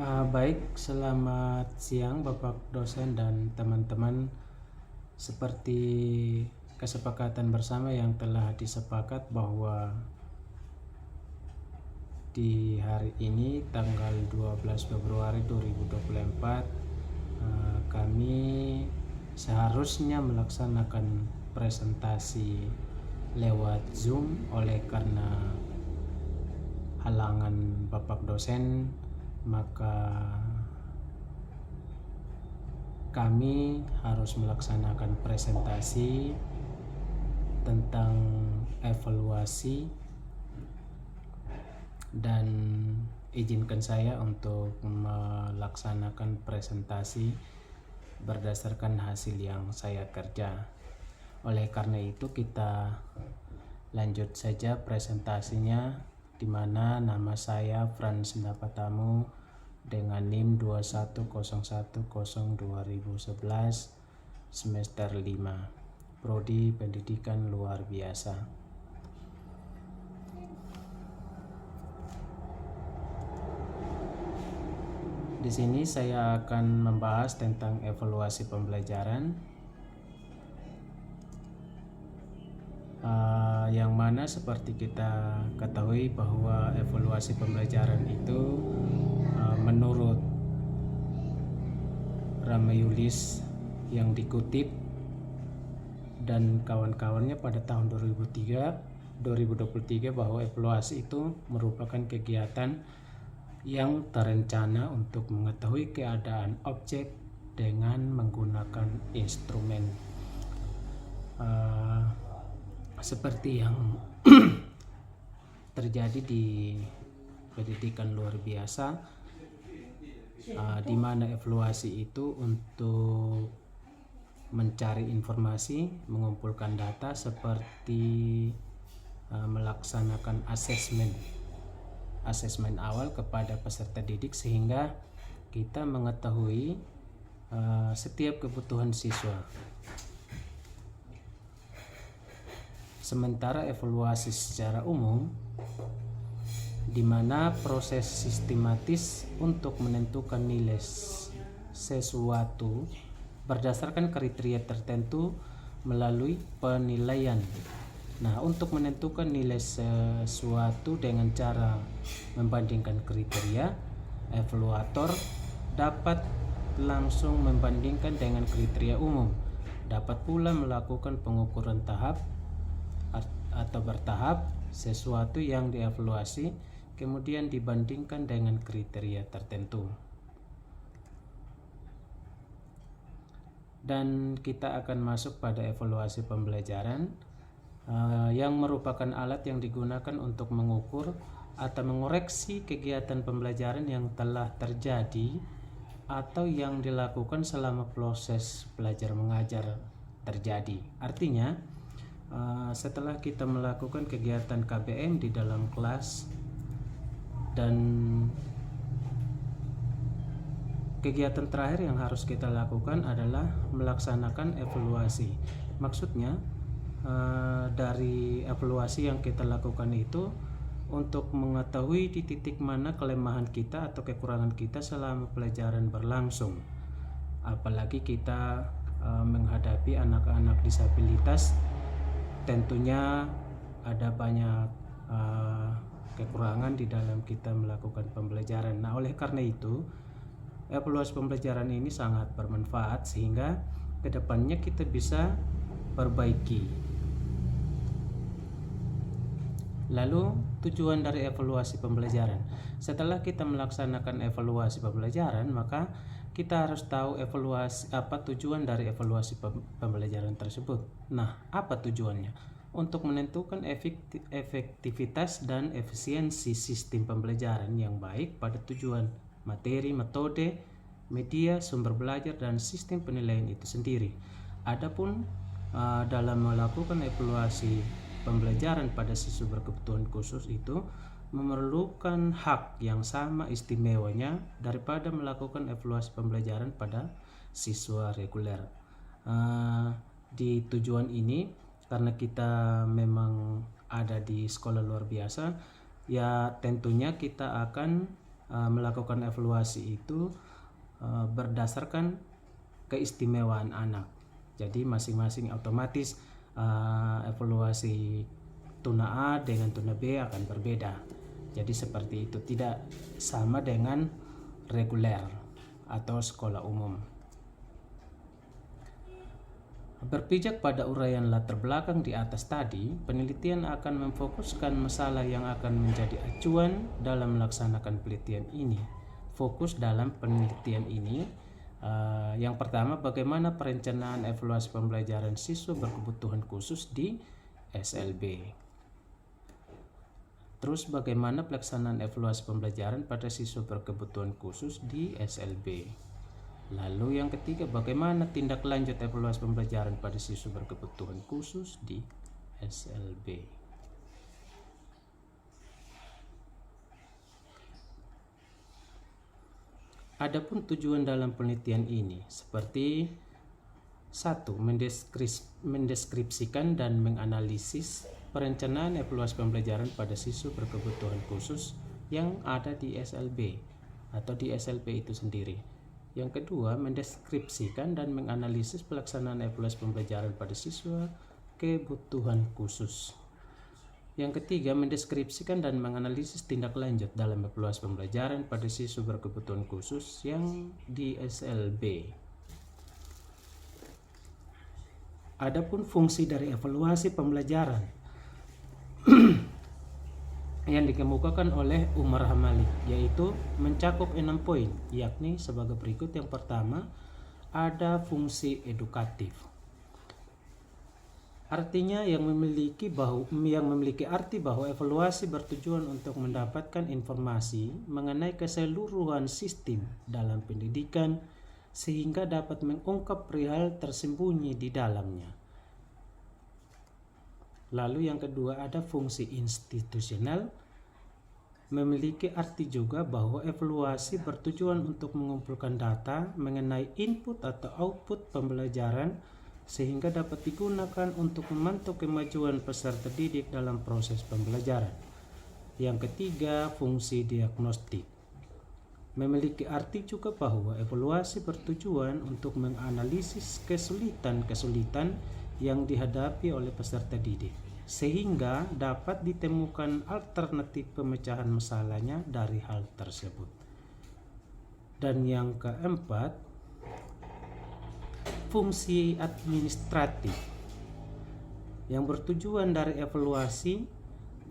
Baik, selamat siang Bapak dosen dan teman-teman. Seperti kesepakatan bersama yang telah disepakat bahwa di hari ini tanggal 12 Februari 2024 kami seharusnya melaksanakan presentasi lewat Zoom. Oleh karena halangan Bapak dosen, maka kami harus melaksanakan presentasi tentang evaluasi, dan izinkan saya untuk melaksanakan presentasi berdasarkan hasil yang saya kerja. Oleh karena itu kita lanjut saja presentasinya, di mana nama saya Frans Dapatamu dengan NIM 2101002011 semester 5 Prodi Pendidikan Luar Biasa. Di sini saya akan membahas tentang evaluasi pembelajaran, yang mana seperti kita ketahui bahwa evaluasi pembelajaran itu menurut Ramayulis yang dikutip dan kawan-kawannya pada tahun 2023 bahwa evaluasi itu merupakan kegiatan yang terencana untuk mengetahui keadaan objek dengan menggunakan instrumen. Seperti yang terjadi di pendidikan luar biasa, di mana evaluasi itu untuk mencari informasi, mengumpulkan data, seperti melaksanakan asesmen awal kepada peserta didik, sehingga kita mengetahui setiap kebutuhan siswa. Sementara evaluasi secara umum, di mana proses sistematis untuk menentukan nilai sesuatu berdasarkan kriteria tertentu melalui penilaian. Nah, untuk menentukan nilai sesuatu dengan cara membandingkan kriteria, evaluator dapat langsung membandingkan dengan kriteria umum. Dapat pula melakukan pengukuran tahap atau bertahap sesuatu yang dievaluasi, kemudian dibandingkan dengan kriteria tertentu. Dan kita akan masuk pada evaluasi pembelajaran, yang merupakan alat yang digunakan untuk mengukur atau mengoreksi kegiatan pembelajaran yang telah terjadi atau yang dilakukan selama proses belajar mengajar terjadi. Artinya, setelah kita melakukan kegiatan KBM di dalam kelas, dan kegiatan terakhir yang harus kita lakukan adalah melaksanakan evaluasi. Maksudnya, dari evaluasi yang kita lakukan itu untuk mengetahui di titik mana kelemahan kita atau kekurangan kita selama pelajaran berlangsung. Apalagi kita menghadapi anak-anak disabilitas, tentunya ada banyak kekurangan di dalam kita melakukan pembelajaran. Nah, oleh karena itu evaluasi pembelajaran ini sangat bermanfaat, sehingga kedepannya kita bisa perbaiki. Lalu tujuan dari evaluasi pembelajaran. Setelah kita melaksanakan evaluasi pembelajaran, maka kita harus tahu tujuan dari evaluasi pembelajaran tersebut. Nah, apa tujuannya? Untuk menentukan efektivitas dan efisiensi sistem pembelajaran yang baik pada tujuan materi, metode, media, sumber belajar, dan sistem penilaian itu sendiri. Adapun dalam melakukan evaluasi pembelajaran pada siswa berkebutuhan khusus itu memerlukan hak yang sama istimewanya daripada melakukan evaluasi pembelajaran pada siswa reguler. Di tujuan ini, karena kita memang ada di sekolah luar biasa, ya tentunya kita akan melakukan evaluasi itu berdasarkan keistimewaan anak. Jadi masing-masing otomatis evaluasi tuna A dengan tuna B akan berbeda. Jadi seperti itu, tidak sama dengan reguler atau sekolah umum. Berpijak pada uraian latar belakang di atas tadi, penelitian akan memfokuskan masalah yang akan menjadi acuan dalam melaksanakan penelitian ini. Fokus dalam penelitian ini yang pertama, bagaimana perencanaan evaluasi pembelajaran siswa berkebutuhan khusus di SLB. Terus bagaimana pelaksanaan evaluasi pembelajaran pada siswa berkebutuhan khusus di SLB. Lalu yang ketiga, bagaimana tindak lanjut evaluasi pembelajaran pada siswa berkebutuhan khusus di SLB. Adapun tujuan dalam penelitian ini seperti 1. Mendeskripsikan dan menganalisis perencanaan evaluasi pembelajaran pada siswa berkebutuhan khusus yang ada di SLB atau di SLB itu sendiri. Yang kedua, mendeskripsikan dan menganalisis pelaksanaan evaluasi pembelajaran pada siswa kebutuhan khusus. Yang ketiga, mendeskripsikan dan menganalisis tindak lanjut dalam evaluasi pembelajaran pada siswa berkebutuhan khusus yang di SLB. Adapun fungsi dari evaluasi pembelajaran yang dikemukakan oleh Umar Hamali, yaitu mencakup 6 poin, yakni sebagai berikut. Yang pertama, ada fungsi edukatif. Artinya yang memiliki arti bahwa evaluasi bertujuan untuk mendapatkan informasi mengenai keseluruhan sistem dalam pendidikan sehingga dapat mengungkap perihal tersembunyi di dalamnya. Lalu yang kedua, ada fungsi institusional. Memiliki arti juga bahwa evaluasi bertujuan untuk mengumpulkan data mengenai input atau output pembelajaran sehingga dapat digunakan untuk memantau kemajuan peserta didik dalam proses pembelajaran. Yang ketiga, fungsi diagnostik. Memiliki arti juga bahwa evaluasi bertujuan untuk menganalisis kesulitan-kesulitan yang dihadapi oleh peserta didik, sehingga dapat ditemukan alternatif pemecahan masalahnya dari hal tersebut. Dan yang keempat, fungsi administratif yang bertujuan dari evaluasi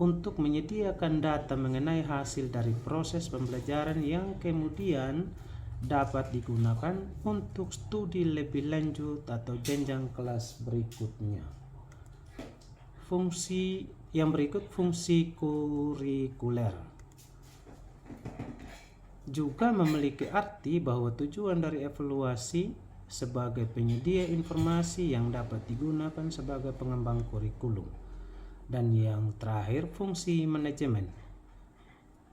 untuk menyediakan data mengenai hasil dari proses pembelajaran yang kemudian dapat digunakan untuk studi lebih lanjut atau jenjang kelas berikutnya. Fungsi yang berikut, fungsi kurikuler, juga memiliki arti bahwa tujuan dari evaluasi sebagai penyedia informasi yang dapat digunakan sebagai pengembang kurikulum. Dan yang terakhir, fungsi manajemen.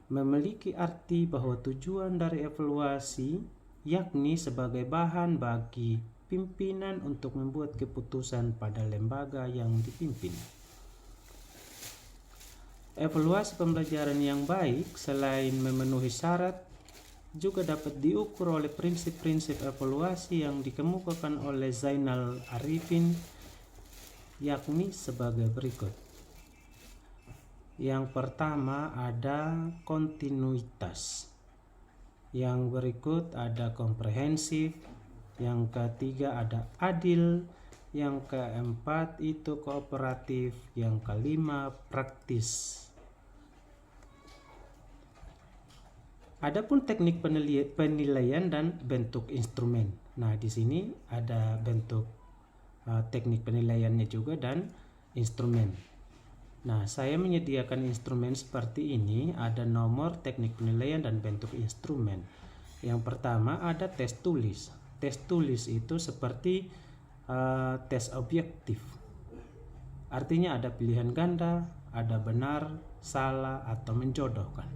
Memiliki arti bahwa tujuan dari evaluasi yakni sebagai bahan bagi pimpinan untuk membuat keputusan pada lembaga yang dipimpin. Evaluasi pembelajaran yang baik selain memenuhi syarat juga dapat diukur oleh prinsip-prinsip evaluasi yang dikemukakan oleh Zainal Arifin, yakni sebagai berikut. Yang pertama ada kontinuitas, yang berikut ada komprehensif, yang ketiga ada adil, yang keempat itu kooperatif, yang kelima praktis. Adapun teknik penilaian dan bentuk instrumen. Nah, di sini ada bentuk teknik penilaiannya juga dan instrumen. Nah, saya menyediakan instrumen seperti ini, ada nomor, teknik penilaian, dan bentuk instrumen. Yang pertama ada tes tulis. Tes tulis itu seperti tes objektif. Artinya ada pilihan ganda, ada benar, salah, atau menjodohkan.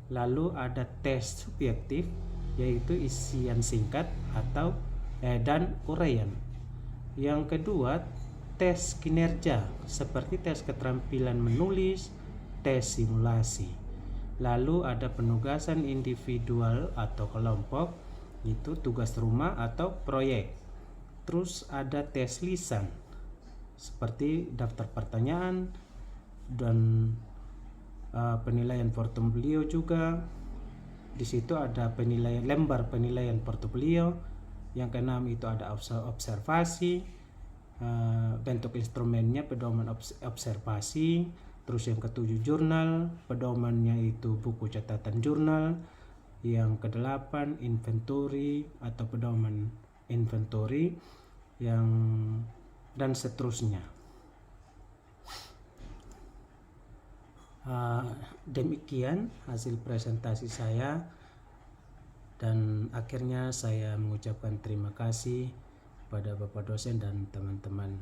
Lalu ada tes subjektif, yaitu isian singkat atau dan uraian. Yang kedua, tes kinerja seperti tes keterampilan menulis, tes simulasi. Lalu ada penugasan individual atau kelompok, itu tugas rumah atau proyek. Terus ada tes lisan seperti daftar pertanyaan dan penilaian portofolio juga. Di situ ada penilaian lembar penilaian portofolio. Yang keenam itu ada observasi, bentuk instrumennya pedoman observasi. Terus yang ketujuh jurnal, pedomannya itu buku catatan jurnal. Yang kedelapan inventory atau pedoman inventory, dan seterusnya. Demikian hasil presentasi saya, dan akhirnya saya mengucapkan terima kasih pada Bapak dosen dan teman-teman